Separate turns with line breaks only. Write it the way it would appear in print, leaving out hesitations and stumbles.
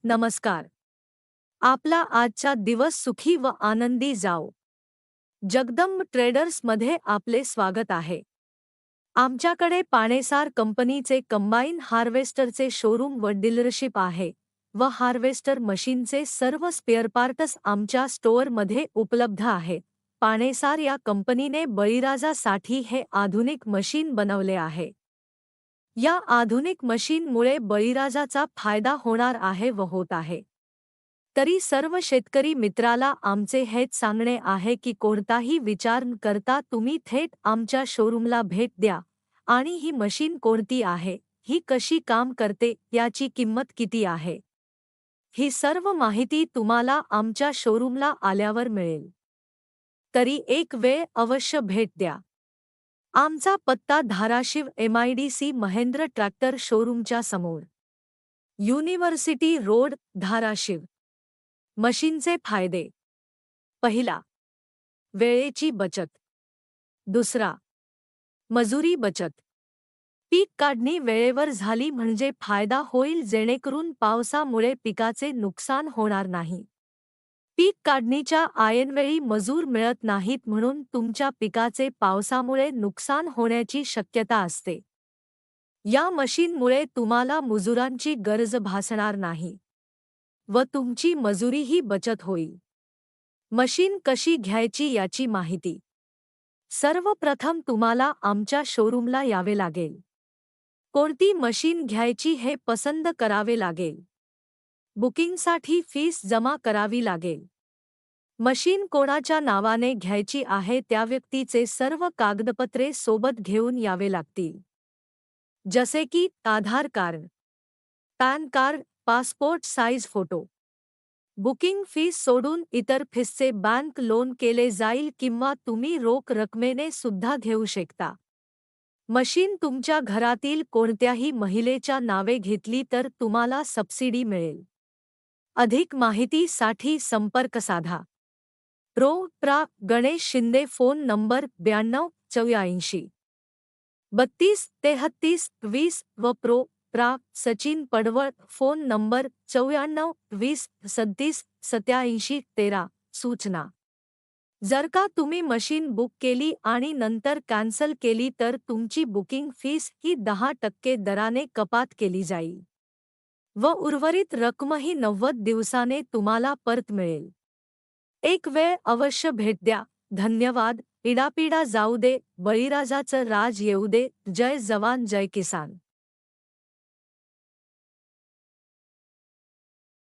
नमस्कार. आपला आजचा दिवस सुखी व आनंदी जाओ. जगदंब ट्रेडर्समध्ये आपले स्वागत आहे. आमच्याकडे पाणेसार कंपनीचे कंबाईन हार्वेस्टरचे शोरूम व डीलरशिप आहे व हार्वेस्टर मशीनचे सर्व स्पेअर पार्ट्स आमच्या स्टोअरमध्ये उपलब्ध आहेत. पाणेसार या कंपनीने बळीराजासाठी हे आधुनिक मशीन बनवले आहे. या आधुनिक मशीनमुळे बळीराजाचा फायदा होणार आहे व होत आहे. तरी सर्व शेतकरी मित्राला आमचे हेच सांगणे आहे की कोणताही विचार न करता तुम्ही थेट आमच्या शोरूमला भेट द्या आणि ही मशीन कोणती आहे, ही कशी काम करते, याची किंमत किती आहे, ही सर्व माहिती तुम्हाला आमच्या शोरूमला आल्यावर मिळेल. तरी एक वेळ अवश्य भेट द्या. आमचा पत्ता धाराशिव MIDC महेंद्र ट्रॅक्टर शोरूमच्या समोर, युनिव्हर्सिटी रोड, धाराशिव. मशीनचे फायदे: पहिला, वेळेची बचत. दुसरा, मजुरी बचत. पीक काढणी वेळेवर झाली म्हणजे फायदा होईल, जेणेकरून पावसामुळे पिकाचे नुकसान होणार नाही. पीक काढणीच्या ऐनवेळी मजूर मिळत नाहीत, म्हणून तुमच्या पिकाचे पावसामुळे नुकसान होण्याची शक्यता असते. या मशीनमुळे तुम्हाला मजुरांची गरज भासणार नाही व तुमची मजुरीही बचत होईल. मशीन कशी घ्यायची याची माहिती: सर्वप्रथम तुम्हाला आमच्या शोरूमला यावे लागेल. कोणती मशीन घ्यायची हे पसंत करावे लागेल. बुकिंगसाठी फीस जमा करावी लागेल. मशीन कोणाच्या नावाने घ्यायची आहे त्या व्यक्तीचे सर्व कागदपत्रे सोबत घेऊन यावे लागतील, जसे की Aadhaar card, PAN card, passport size photo. Booking fees सोडून इतर फीसचे बँक लोन केले जाईल किंवा तुम्ही रोख रकमेने सुद्धा घेऊ शकता. मशीन तुमच्या घरातील कोणत्याही महिलेच्या नावे घेतली तर तुम्हाला सबसिडी मिळेल. अधिक माहितीसाठी संपर्क साधा. प्रा. गणेश शिंदे, फोन नंबर 92 84 32 33 20 व प्रा. सचिन पडवळ, फोन नंबर 94 20 37 87 13. सूचना: जर का तुम्ही मशीन बुक केली आणि नंतर कॅन्सल केली तर तुमची बुकिंग फीस ही 10% दराने कपात केली जाईल व उर्वरित रक्कमही 90 दिवसाने तुम्हाला परत मिळेल. एक वेळ अवश्य भेट द्या. धन्यवाद. इडापिडा जाऊ दे, बळीराजाचं राज येऊ दे. जय जवान जय किसान.